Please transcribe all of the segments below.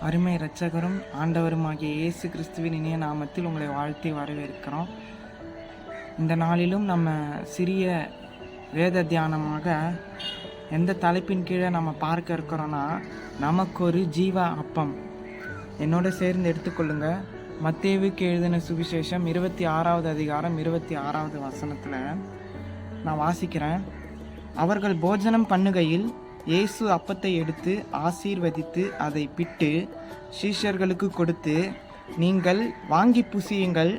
அருமை இரட்சகரும் ஆண்டவருமாகிய இயேசு கிறிஸ்துவின் இனிய நாமத்தில் உங்களை வாழ்த்தி வரவேற்கிறோம். இந்த நாளிலும் நம்ம சிறிய வேத தியானமாக எந்த தலைப்பின் கீழே நம்ம பார்க்க இருக்கிறோன்னா, நமக்கு ஒரு ஜீவ அப்பம். என்னோட சேர்ந்து எடுத்துக்கொள்ளுங்க. மத்தேயுவுக்கு எழுதின சுவிசேஷம் 26வது அதிகாரம் 26வது வசனத்தில் நான் வாசிக்கிறேன். அவர்கள் போஜனம் பண்ணுகையில் இயேசு அப்பத்தை எடுத்து ஆசீர்வதித்து அதை பிட்டு சீஷர்களுக்கு கொடுத்து, நீங்கள் வாங்கி புசியுங்கள்,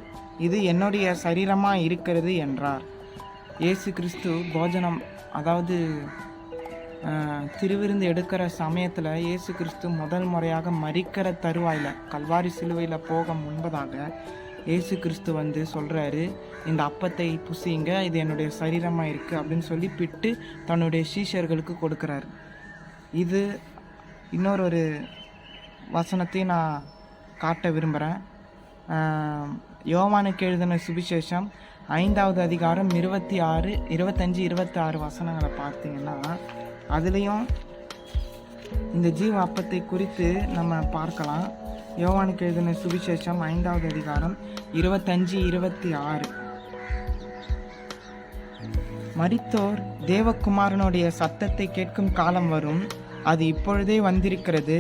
இது என்னுடைய சரீரமாக இருக்கிறது என்றார். இயேசு கிறிஸ்து போஜனம், அதாவது திருவிருந்து எடுக்கிற சமயத்தில் இயேசு கிறிஸ்து முதல் முறையாக மரிக்கிற தருவாயில், கல்வாரி சிலுவையில் போக முன்பதாக இயேசு கிறிஸ்து சொல்கிறாரு, இந்த அப்பத்தை புசிங்க, இது என்னுடைய சரீரமாக இருக்குது அப்படின்னு சொல்லி பிட்டு தன்னுடைய சீஷர்களுக்கு கொடுக்குறாரு. இது இன்னொரு வசனத்தையும் நான் காட்ட விரும்புகிறேன். யோவானுக்கு எழுதின சுவிசேஷம் 5வது அதிகாரம் 25, 26 வசனங்களை பார்த்தீங்கன்னா, அதுலேயும் இந்த ஜீவ அப்பத்தை குறித்து நம்ம பார்க்கலாம். யோவானுக்கு எழுதின சுவிசேஷம் 5வது அதிகாரம் 25, 26. மரித்தோர் தேவகுமாரனுடைய சத்தத்தை கேட்கும் காலம் வரும், அது இப்பொழுதே வந்திருக்கிறது,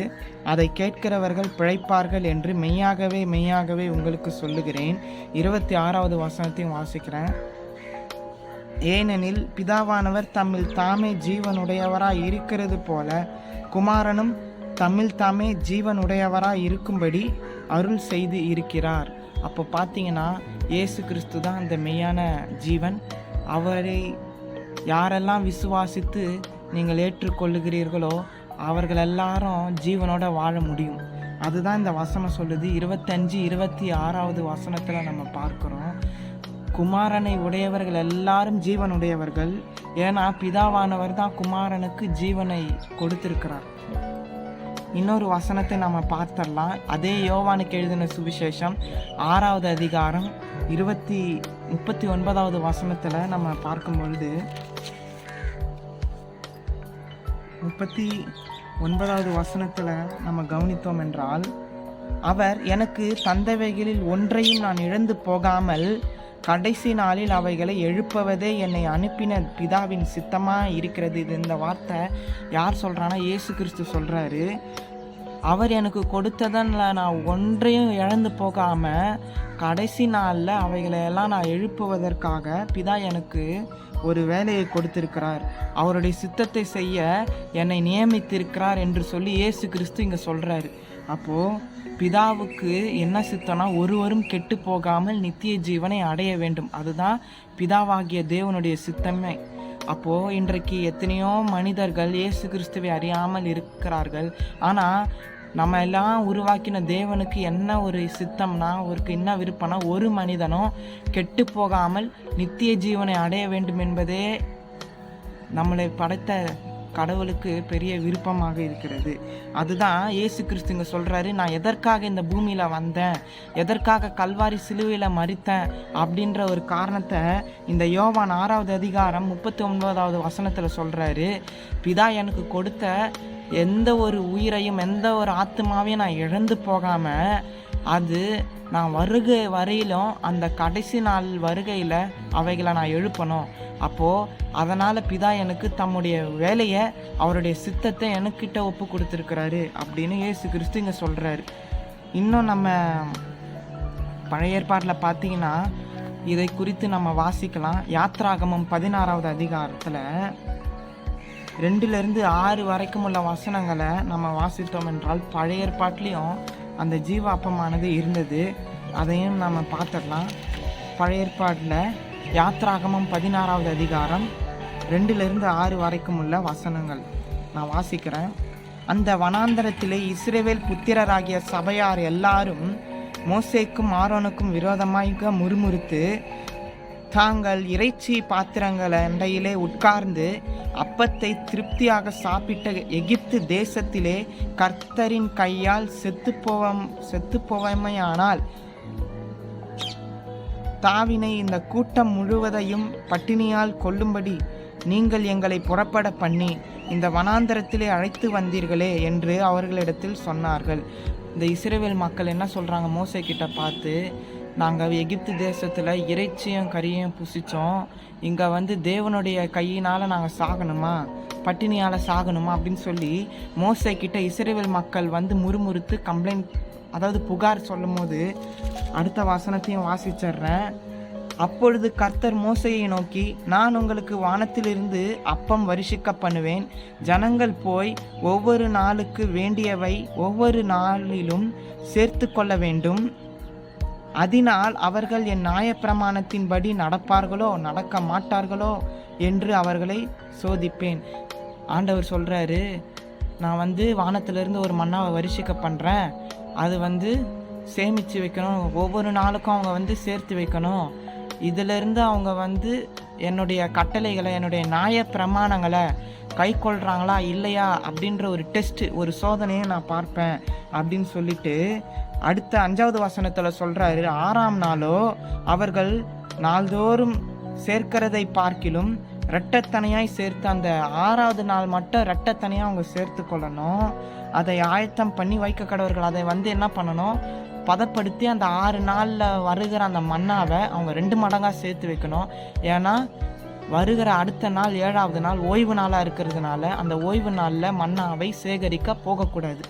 அதை கேட்கிறவர்கள் பிழைப்பார்கள் என்று மெய்யாகவே மெய்யாகவே உங்களுக்கு சொல்லுகிறேன். 26வது வசனத்தையும் வாசிக்கிறேன். ஏனெனில் பிதாவானவர் தம்மில் தாமே ஜீவனுடையவராய் இருக்கிறது போல குமாரனும் தம்மில் தாமே ஜீவனுடையவராய் இருக்கும்படி அருள் செய்து இருக்கிறார். அப்போ பார்த்தீங்கன்னா இயேசு கிறிஸ்து தான் அந்த மெய்யான ஜீவன். அவரை யாரெல்லாம் விசுவாசித்து நீங்கள் ஏற்றுக்கொள்ளுகிறீர்களோ அவர்கள் எல்லாரும் ஜீவனோட வாழ முடியும். அதுதான் இந்த வசனம் சொல்லுது. 25, 26வது வசனத்தில் நம்ம பார்க்குறோம், குமாரனை உடையவர்கள் எல்லாரும் ஜீவனுடையவர்கள். ஏன்னா பிதாவானவர் தான் குமாரனுக்கு ஜீவனை கொடுத்திருக்கிறார். இன்னொரு வசனத்தை நம்ம பார்த்தரலாம். அதே யோவானுக்கு எழுதின சுவிசேஷம் 6வது அதிகாரம் 39வது வசனத்தில் நம்ம பார்க்கும் பொழுது, 39வது வசனத்தில் நம்ம கவனித்தோம் என்றால், அவர் எனக்கு தந்தவைகளில் ஒன்றையும் நான் இழந்து போகாமல் கடைசி நாளில் அவைகளை எழுப்புவதே என்னை அனுப்பின பிதாவின் சித்தமாக இருக்கிறது. இது இந்த வார்த்தை யார் சொல்கிறான்னா, இயேசு கிறிஸ்து சொல்கிறாரு. அவர் எனக்கு கொடுத்ததன்ல நான் ஒன்றையும் இழந்து போகாமல் கடைசி நாளில் அவைகளையெல்லாம் நான் எழுப்புவதற்காக பிதா எனக்கு ஒரு வேலையை கொடுத்திருக்கிறார், அவருடைய சித்தத்தை செய்ய என்னை நியமித்திருக்கிறார் என்று சொல்லி இயேசு கிறிஸ்து இங்கே சொல்கிறாரு. அப்போது பிதாவுக்கு என்ன சித்தம்னா, ஒருவரும் கெட்டு போகாமல் நித்திய ஜீவனை அடைய வேண்டும். அதுதான் பிதாவாகிய தேவனுடைய சித்தமே. அப்போது இன்றைக்கு எத்தனையோ மனிதர்கள் இயேசு கிறிஸ்துவை அறியாமல் இருக்கிறார்கள். ஆனால் நம்ம எல்லாம் உருவாக்கின தேவனுக்கு என்ன ஒரு சித்தம்னா, அவருக்கு என்ன விருப்பம்னா, ஒரு மனிதனும் கெட்டு போகாமல் நித்திய ஜீவனை அடைய வேண்டும் என்பதே நம்மளை படைத்த கடவுளுக்கு பெரிய விருப்பமாக இருக்கிறது. அதுதான் இயேசு கிறிஸ்துங்க சொல்கிறாரு, நான் எதற்காக இந்த பூமியில் வந்தேன், எதற்காக கல்வாரி சிலுவையில் மரித்தேன் அப்படின்ற ஒரு காரணத்தை இந்த யோவான் 6வது அதிகாரம் 39வது வசனத்தில் சொல்கிறாரு. பிதா எனக்கு கொடுத்த எந்த ஒரு உயிரையும் எந்த ஒரு ஆத்மாவையும் நான் இழந்து போகாமல், அது நான் வருகை வரையிலும் அந்த கடைசி நாள் வருகையில் அவைகளை நான் எழுப்பணும். அப்போது அதனால் பிதா எனக்கு தம்முடைய வேலையை, அவருடைய சித்தத்தை எனக்கிட்ட ஒப்பு கொடுத்துருக்கிறாரு அப்படின்னு இயேசு கிறிஸ்து இங்கே சொல்கிறாரு. இன்னும் நம்ம பழைய ஏற்பாட்டில் பார்த்தீங்கன்னா இதை குறித்து நம்ம வாசிக்கலாம். யாத்ராகமம் 16வது அதிகாரத்தில் 2லிருந்து 6 வரைக்கும் உள்ள வசனங்களை நம்ம வாசித்தோம் என்றால் பழைய ஏற்பாட்டிலையும் அந்த ஜீவ அப்பமானது இருந்தது. அதையும் நம்ம பார்த்துடலாம். பழைய ஏற்பாட்டில் யாத்ராகமம் 16வது அதிகாரம் 2லிருந்து 6 வரைக்கும் உள்ள வசனங்கள் நான் வாசிக்கிறேன். அந்த வனாந்தரத்திலே இஸ்ரவேல் புத்திரராகிய சபையார் எல்லாரும் மோசேக்கும் ஆரோனுக்கும் விரோதமாக முறுமுறுத்து தாங்கள் இறைச்சி பாத்திரங்கள் அண்டையிலே உட்கார்ந்து அப்பத்தை திருப்தியாக சாப்பிட்ட எகிப்து தேசத்திலே கர்த்தரின் கையால் செத்துப்போவமையானால் தாவினை இந்த கூட்டம் முழுவதையும் பட்டினியால் கொல்லும்படி நீங்கள் எங்களை புறப்பட பண்ணி இந்த வனாந்தரத்திலே அழைத்து வந்தீர்களே என்று அவர்களிடத்தில் சொன்னார்கள். இந்த இஸ்ரவேல் மக்கள் என்ன சொல்கிறாங்க, மோசே கிட்ட பார்த்து, நாங்கள் எகிப்து தேசத்தில் இறைச்சியும் கறியும் புசித்தோம், இங்கே தேவனுடைய கையினால் நாங்கள் சாகணுமா, பட்டினியால் சாகணுமா அப்படின்னு சொல்லி மோசே கிட்ட இஸ்ரவேல் மக்கள் முறுமுறுத்து கம்ப்ளைண்ட், அதாவது புகார் சொல்லும் போது அடுத்த வசனத்தையும் வாசிச்சிட்றேன். அப்பொழுது கர்த்தர் மோசேயை நோக்கி, நான் உங்களுக்கு வானத்திலிருந்து அப்பம் வருஷிக்க பண்ணுவேன். ஜனங்கள் போய் ஒவ்வொரு நாளுக்கு வேண்டியவை ஒவ்வொரு நாளிலும் சேர்த்து கொள்ள வேண்டும். அதனால் அவர்கள் என் நியாயப்பிரமாணத்தின்படி நடப்பார்களோ நடக்க மாட்டார்களோ என்று அவர்களை சோதிப்பேன். ஆண்டவர் சொல்கிறாரு, நான் வானத்திலிருந்து ஒரு மன்னாவை வருஷிக்க பண்ணுறேன். அது சேமித்து வைக்கணும், ஒவ்வொரு நாளுக்கும் அவங்க சேர்த்து வைக்கணும். இதிலிருந்து அவங்க என்னுடைய கட்டளைகளை, என்னுடைய நியாய பிரமாணங்களை கை கொள்கிறாங்களா இல்லையா அப்படின்ற ஒரு டெஸ்ட்டு, ஒரு சோதனையை நான் பார்ப்பேன் அப்படின்னு சொல்லிட்டு அடுத்த 5வது வசனத்தில் சொல்கிறாரு, 6ஆம் நாளோ அவர்கள் நாள்தோறும் சேர்க்கிறதை பார்க்கிலும் இரட்டத்தனையாய் சேர்த்து, அந்த 6வது நாள் மட்டும் இரட்டத்தனையாக அவங்க சேர்த்து கொள்ளணும். அதை ஆயத்தம் பண்ணி வைக்க கடவர்கள். அதை என்ன பண்ணணும், பதப்படுத்தி அந்த 6 நாளில் வருகிற அந்த மன்னாவை அவங்க 2 மடங்காக சேர்த்து வைக்கணும். ஏன்னா வருகிற அடுத்த நாள் 7வது நாள் ஓய்வு நாளாக இருக்கிறதுனால அந்த ஓய்வு நாளில் மன்னாவை சேகரிக்க போகக்கூடாது.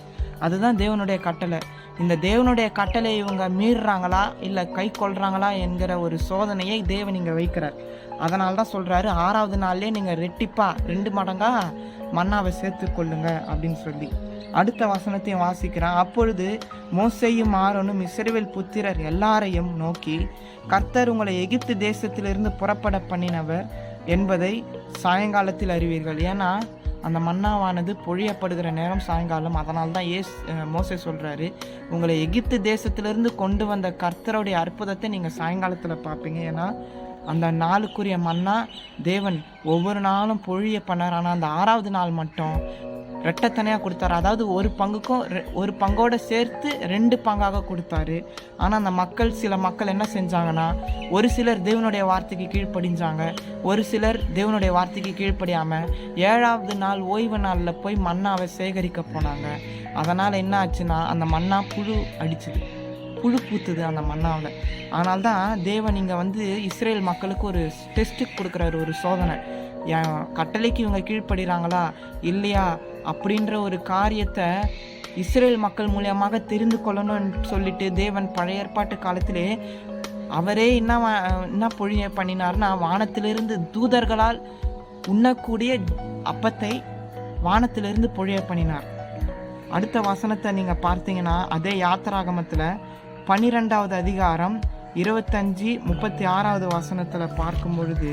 அதுதான் தேவனுடைய கட்டளை. இந்த தேவனுடைய கட்டளை இவங்க மீறுறாங்களா இல்லை கை கொள்கிறாங்களா என்கிற ஒரு சோதனையை தேவன் இங்கே வைக்கிறார். அதனால தான் சொல்கிறாரு, 6வது நாள்லேயே நீங்கள் ரெட்டிப்பாக 2 மடங்காக மன்னாவை சேர்த்து கொள்ளுங்க அப்படின்னு சொல்லி. அடுத்த வசனத்தையும் வாசிக்கிறான். அப்பொழுது மோசேயும் ஆரோனும் இஸ்ரவேல் புத்திரர் எல்லாரையும் நோக்கி, கர்த்தர் உங்களை எகிப்து தேசத்திலிருந்து புறப்பட பண்ணினவர் என்பதை சாயங்காலத்தில் அறிவீர்கள். ஏன்னா அந்த மன்னாவானது பொழியப்படுகிற நேரம் சாயங்காலம். அதனால தான் மோசே சொல்கிறாரு, உங்களை எகிப்து தேசத்திலிருந்து கொண்டு வந்த கர்த்தருடைய அற்புதத்தை நீங்கள் சாயங்காலத்தில் பார்ப்பீங்க. ஏன்னா அந்த நாளுக்குரிய மன்னா தேவன் ஒவ்வொரு நாளும் பொழிய பண்ணார். ஆனால் அந்த 6வது நாள் மட்டும் ரெட்டத்தனையாக கொடுத்தாரு. அதாவது ஒரு பங்கோட சேர்த்து 2 பங்காக கொடுத்தாரு. ஆனால் அந்த சில மக்கள் என்ன செஞ்சாங்கன்னா, ஒரு சிலர் தேவனுடைய வார்த்தைக்கு கீழ்ப்படிஞ்சாங்க, ஒரு சிலர் தேவனுடைய வார்த்தைக்கு கீழ்ப்படியாமல் 7வது நாள் ஓய்வு நாளில் போய் மன்னாவை சேகரிக்க போனாங்க. அதனால் என்ன ஆச்சுன்னா, அந்த மன்னா புழு பூத்துது அந்த மன்னாவில். ஆனால் தான் தேவன் இங்கே இஸ்ரேல் மக்களுக்கு ஒரு டெஸ்ட்டு கொடுக்குறாரு, ஒரு சோதனை. என் கட்டளைக்கு இவங்க கீழ்ப்படுகிறாங்களா இல்லையா அப்படின்ற ஒரு காரியத்தை இஸ்ரேல் மக்கள் மூலியமாக தெரிந்து கொள்ளணும்னு சொல்லிட்டு தேவன் பழைய ஏற்பாட்டு காலத்திலே அவரே என்ன பொழிய பண்ணினார்னா, வானத்திலிருந்து தூதர்களால் உண்ணக்கூடிய அப்பத்தை வானத்திலிருந்து பொழிய பண்ணினார். அடுத்த வசனத்தை நீங்கள் பார்த்தீங்கன்னா, அதே யாத்திராகமத்தில் 12வது அதிகாரம் 25-36வது வசனத்தில் பார்க்கும் பொழுது,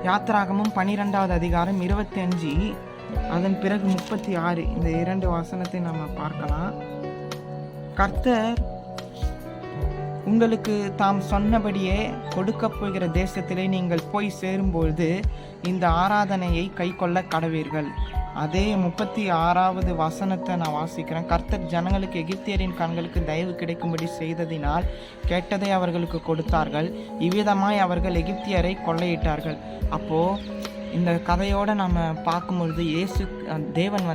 யாத்திராகமும் 12வது அதிகாரம் 25, அதன் பிறகு 36, இந்த 2 வசனத்தை நம்ம பார்க்கலாம். கர்த்தர் உங்களுக்கு தாம் சொன்னபடியே கொடுக்க போகிற தேசத்திலே நீங்கள் போய் சேரும்பொழுது இந்த ஆராதனையை கை கொள்ள கடவீர்கள். அதே 36வது வசனத்தை நான் வாசிக்கிறேன். கர்த்தர் ஜனங்களுக்கு எகிப்தியரின் கண்களுக்கு தயவு கிடைக்கும்படி செய்ததினால் கேட்டதை அவர்களுக்கு கொடுத்தார்கள். இவ்விதமாய் அவர்கள் எகிப்தியரை கொள்ளையிட்டார்கள். அப்போது இந்த கதையோடு நம்ம பார்க்கும்பொழுது தேவன்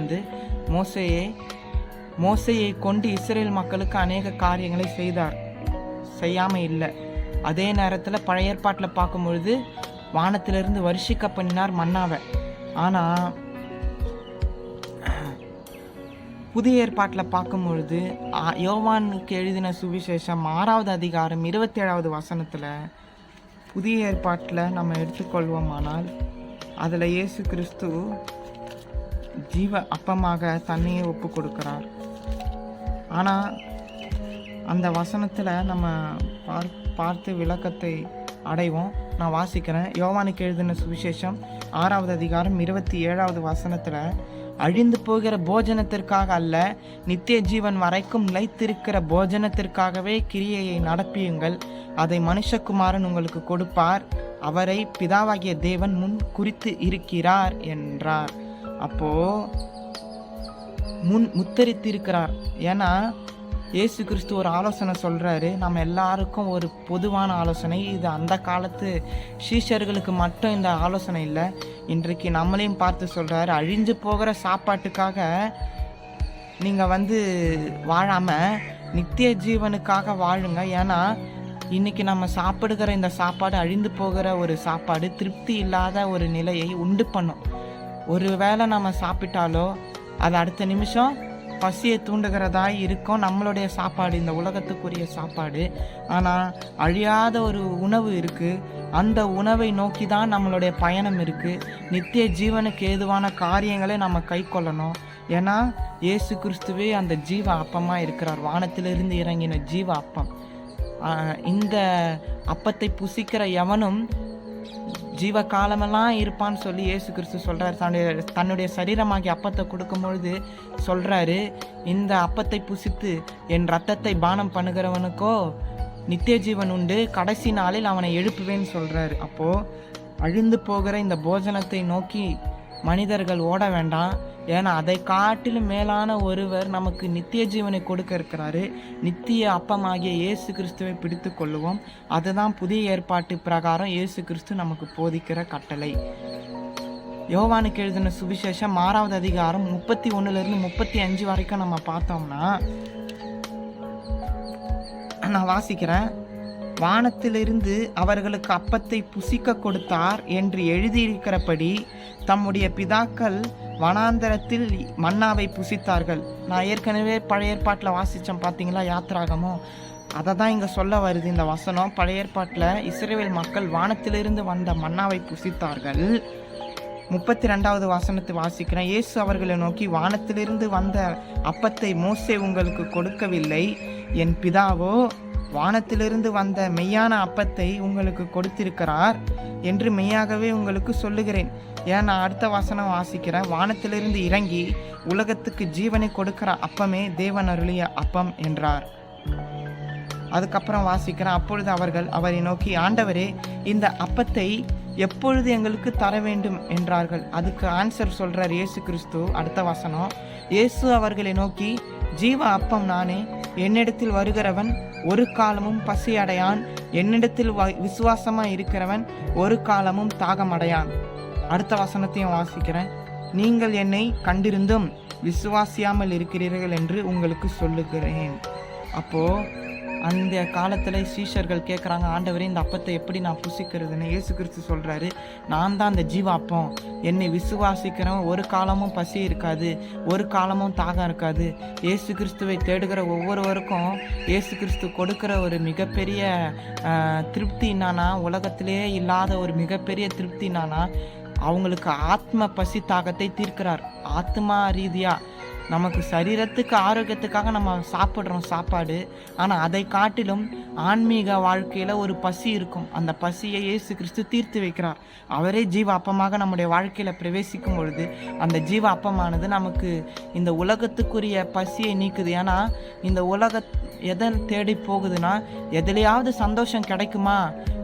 மோசேயை கொண்டு இஸ்ரேல் மக்களுக்கு அநேக காரியங்களை செய்யாமல் இல்லை. அதே நேரத்தில் பழைய ஏற்பாட்டில் பார்க்கும்பொழுது வானத்திலிருந்து வருஷிக்க பண்ணினார் மன்னாவை. ஆனால் புதிய ஏற்பாட்டில் பார்க்கும்பொழுது யோவானுக்கு எழுதின சுவிசேஷம் 6வது அதிகாரம் 27வது வசனத்தில் புதிய ஏற்பாட்டில் நம்ம எடுத்துக்கொள்வோமானால் அதில் இயேசு கிறிஸ்து ஜீவ அப்பமாக தன்னையே ஒப்பு கொடுக்கிறார். ஆனால் அந்த வசனத்தில் நம்ம பார்த்து விளக்கத்தை அடைவோம். நான் வாசிக்கிறேன். யோவானுக்கு எழுதின சுவிசேஷம் 6வது அதிகாரம் 27வது வசனத்தில், அழிந்து போகிற போஜனத்திற்காக அல்ல, நித்திய ஜீவன் வரைக்கும் நிலைத்திருக்கிற போஜனத்திற்காகவே கிரியையை நடப்பியுங்கள். அதை மனுஷகுமாரன் உங்களுக்கு கொடுப்பார். அவரை பிதாவாகிய தேவன் முன் குறித்து இருக்கிறார் என்றார். அப்போ முத்தரித்து இருக்கிறார். ஏன்னா இயேசு கிறிஸ்து ஒரு ஆலோசனை சொல்கிறாரு. நம்ம எல்லாருக்கும் ஒரு பொதுவான ஆலோசனை. இது அந்த காலத்து சீஷர்களுக்கு மட்டும் இந்த ஆலோசனை இல்லை, இன்றைக்கு நம்மளையும் பார்த்து சொல்கிறாரு. அழிஞ்சு போகிற சாப்பாட்டுக்காக நீங்கள் வாழாமல் நித்திய ஜீவனுக்காக வாழுங்க. ஏன்னா இன்றைக்கி நம்ம சாப்பிடுகிற இந்த சாப்பாடு அழிந்து போகிற ஒரு சாப்பாடு, திருப்தி இல்லாத ஒரு நிலையை உண்டு பண்ணும். ஒரு வேளை நம்ம சாப்பிட்டாலோ அது அடுத்த நிமிஷம் பசியை தூண்டுகிறதா இருக்கும். நம்மளுடைய சாப்பாடு இந்த உலகத்துக்குரிய சாப்பாடு. ஆனால் அழியாத ஒரு உணவு இருக்குது. அந்த உணவை நோக்கி தான் நம்மளுடைய பயணம் இருக்குது. நித்திய ஜீவனுக்கு ஏதுவான காரியங்களை நம்ம கை கொள்ளணும். ஏன்னா இயேசு கிறிஸ்துவே அந்த ஜீவ அப்பமாக இருக்கிறார். வானத்திலிருந்து இறங்கின ஜீவ அப்பம். இந்த அப்பத்தை புசிக்கிற எவனும் ஜீவ காலமெல்லாம் இருப்பான்னு சொல்லி இயேசு கிறிஸ்து சொல்கிறார். தன்னுடைய சரீரமாகி அப்பத்தை கொடுக்கும் பொழுது சொல்கிறாரு, இந்த அப்பத்தை புசித்து என் இரத்தத்தை பானம் பண்ணுகிறவனுக்கோ நித்திய ஜீவன் உண்டு, கடைசி நாளில் அவனை எழுப்புவேன்னு சொல்கிறாரு. அப்போது அழிந்து போகிற இந்த போஜனத்தை நோக்கி மனிதர்கள் ஓட வேண்டாம். ஏன்னா அதை காட்டிலும் மேலான ஒருவர் நமக்கு நித்திய ஜீவனை கொடுக்க இருக்கிறாரு. நித்திய அப்பமாகிய இயேசு கிறிஸ்துவை பிடித்து கொள்ளுவோம். அதுதான் புதிய ஏற்பாட்டு பிரகாரம் இயேசு கிறிஸ்து நமக்கு போதிக்கிற கட்டளை. யோவானுக்கு எழுதின சுவிசேஷம் 6வது அதிகாரம் 31 35 வரைக்கும் நம்ம பார்த்தோம்னா, நான் வாசிக்கிறேன். வானத்திலிருந்து அவர்களுக்கு அப்பத்தை புசிக்க கொடுத்தார் என்று எழுதியிருக்கிறபடி தம்முடைய பிதாக்கள் வனாந்தரத்தில் மன்னாவை புசித்தார்கள். நான் ஏற்கனவே பழைய ஏற்பாட்டில் வாசித்தேன் பார்த்தீங்களா, யாத்திராகமோ. அதை தான் இங்கே சொல்ல வருது இந்த வசனம். பழைய ஏற்பாட்டில் இஸ்ரவேல் மக்கள் வானத்திலிருந்து வந்த மன்னாவை புசித்தார்கள். 32வது வசனத்தை வாசிக்கிறேன். இயேசு அவர்களை நோக்கி, வானத்திலிருந்து வந்த அப்பத்தை மோசே உங்களுக்கு கொடுக்கவில்லை, என் பிதாவோ வானத்திலிருந்து வந்த மெய்யான அப்பத்தை உங்களுக்கு கொடுத்திருக்கிறார் என்று மெய்யாகவே உங்களுக்கு சொல்லுகிறேன். ஏன் நான் அடுத்த வசனம் வாசிக்கிறேன். வானத்திலிருந்து இறங்கி உலகத்துக்கு ஜீவனை கொடுக்கிற அப்பமே தேவன் அருளிய அப்பம் என்றார். அதுக்கப்புறம் வாசிக்கிறேன். அப்பொழுது அவர்கள் அவரை நோக்கி, ஆண்டவரே, இந்த அப்பத்தை எப்பொழுது எங்களுக்கு தர வேண்டும் என்றார்கள். அதுக்கு ஆன்சர் சொல்றார் இயேசு கிறிஸ்து. அடுத்த வசனம், இயேசு அவர்களை நோக்கி, ஜீவ அப்பம் நானே, என்னிடத்தில் வருகிறவன் ஒரு காலமும் பசி அடையான், என்னிடத்தில் விசுவாசமாக இருக்கிறவன் ஒரு காலமும் தாகமடையான். அடுத்த வசனத்தையும் வாசிக்கிறேன். நீங்கள் என்னை கண்டிருந்தும் விசுவாசியாமல் இருக்கிறீர்கள் என்று உங்களுக்கு சொல்லுகிறேன். அப்போது அந்த காலத்தில் சீஷர்கள் கேட்குறாங்க, ஆண்டவரே, இந்த அப்பத்தை எப்படி நான் புசிக்கிறதுன்னு. இயேசு கிறிஸ்து சொல்கிறாரு, நான் தான் அந்த ஜீவ அப்பம். என்னை விசுவாசிக்கிறவன் ஒரு காலமும் பசி இருக்காது, ஒரு காலமும் தாகம் இருக்காது. இயேசு கிறிஸ்துவை தேடுகிற ஒவ்வொருவருக்கும் இயேசு கிறிஸ்து கொடுக்குற ஒரு மிகப்பெரிய திருப்தி என்னன்னா, உலகத்திலேயே இல்லாத ஒரு மிகப்பெரிய திருப்தி என்னன்னா, அவங்களுக்கு ஆத்ம பசி தாகத்தை தீர்க்கிறார். ஆத்மா ரீதியாக நமக்கு சரீரத்துக்கு ஆரோக்கியத்துக்காக நம்ம சாப்பிட்றோம் சாப்பாடு. ஆனால் அதை காட்டிலும் ஆன்மீக வாழ்க்கையில் ஒரு பசி இருக்கும். அந்த பசியை இயேசு கிறிஸ்து தீர்த்து வைக்கிறார். அவரே ஜீவ அப்பமாக நம்முடைய வாழ்க்கையில் பிரவேசிக்கும் பொழுது அந்த ஜீவ அப்பமானது நமக்கு இந்த உலகத்துக்குரிய பசியை நீக்குது. ஏன்னா இந்த எதை தேடி போகுதுன்னா, எதுலையாவது சந்தோஷம் கிடைக்குமா,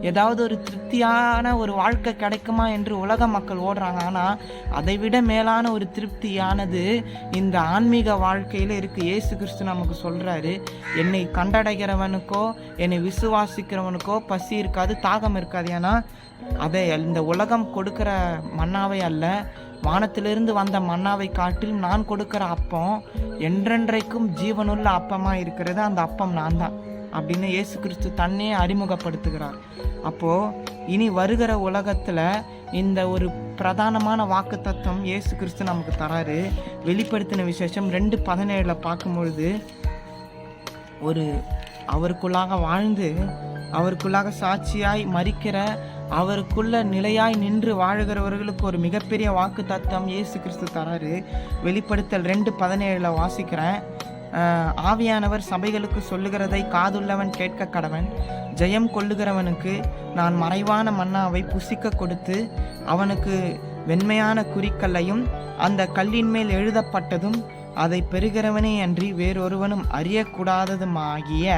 ஏதாவது ஒரு திருப்தியான ஒரு வாழ்க்கை கிடைக்குமா என்று உலக மக்கள் ஓடுறாங்க. ஆனால் அதை விட மேலான ஒரு திருப்தியானது இந்த ஆன்மீக வாழ்க்கையில் இருக்குது. இயேசு கிறிஸ்து நமக்கு சொல்கிறாரு, என்னை கண்டடைகிறவனுக்கோ என்னை விசுவாசிக்கிறவனுக்கோ பசி இருக்காது, தாகம் இருக்காது. ஏன்னா அதை இந்த உலகம் கொடுக்குற மன்னாவை அல்ல, வானத்திலிருந்து வந்த மன்னாவை காட்டிலும் நான் கொடுக்குற அப்பம் என்றென்றைக்கும் ஜீவனுள்ள அப்பமாக இருக்கிறது. அந்த அப்பம் நான் தான் அப்படின்னு இயேசு கிறிஸ்து தன்னையே அறிமுகப்படுத்துகிறார். அப்போது இனி வருகிற உலகத்தில் இந்த ஒரு பிரதானமான வாக்கு தத்துவம் இயேசு கிறிஸ்து நமக்கு தராரு. வெளிப்படுத்தின விசேஷம் 2:17 பார்க்கும்பொழுது, ஒரு அவருக்குள்ளாக வாழ்ந்து அவருக்குள்ளாக சாட்சியாய் மரிக்கிற, அவருக்குள்ள நிலையாய் நின்று வாழுகிறவர்களுக்கு ஒரு மிகப்பெரிய வாக்கு தத்துவம் இயேசு கிறிஸ்து தராரு. வெளிப்படுத்தல் 2:17 வாசிக்கிறேன். ஆவியானவர் சபைகளுக்கு சொல்லுகிறதை காதுள்ளவன் கேட்க கடவன். ஜெயம் கொள்ளுகிறவனுக்கு நான் மறைவான மன்னாவை புசிக்க கொடுத்து அவனுக்கு வெண்மையான குறிக்கல்லையும் அந்த கல்லின் மேல் எழுதப்பட்டதும் அதை பெறுகிறவனே அன்றி வேறொருவனும் அறியக்கூடாததுமாகிய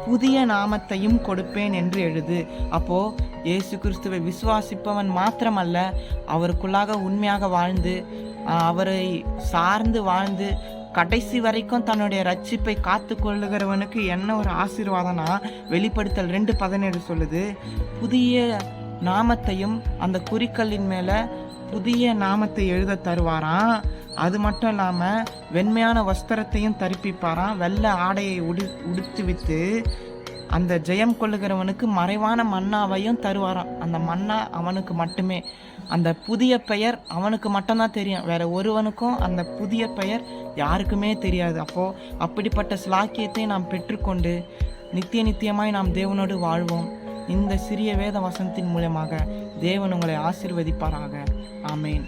புதிய நாமத்தையும் கொடுப்பேன் என்று எழுது. அப்போது இயேசு கிறிஸ்துவை விசுவாசிப்பவன் மாத்திரமல்ல, அவருக்குள்ளாக உண்மையாக வாழ்ந்து அவரை சார்ந்து வாழ்ந்து கடைசி வரைக்கும் தன்னுடைய ரட்சிப்பை காத்து கொள்ளுகிறவனுக்கு என்ன ஒரு ஆசீர்வாதம்னா, வெளிப்படுத்தல் 2:17 சொல்லுது, புதிய நாமத்தையும் அந்த குறிக்கல்லின் மேலே புதிய நாமத்தை எழுத தருவாராம். அது மட்டும் இல்லாமல் வெண்மையான வஸ்திரத்தையும் தரிப்பிப்பாராம். வெள்ளை ஆடையை உடுத்து விட்டு அந்த ஜெயம் கொள்ளுகிறவனுக்கு மறைவான மன்னாவையும் தருவாராம். அந்த மன்னா அவனுக்கு மட்டுமே. அந்த புதிய பெயர் அவனுக்கு மட்டும்தான் தெரியும். வேற ஒருவனுக்கும் அந்த புதிய பெயர் யாருக்குமே தெரியாது. அப்படிப்பட்ட ஸ்லாக்கியத்தை நாம் பெற்றுக்கொண்டு நித்தியமாய் நாம் தேவனோடு வாழ்வோம். இந்த சிறிய வேத வசனத்தின் மூலமாக தேவன் உங்களை ஆசீர்வதிப்பாராக. ஆமேன்.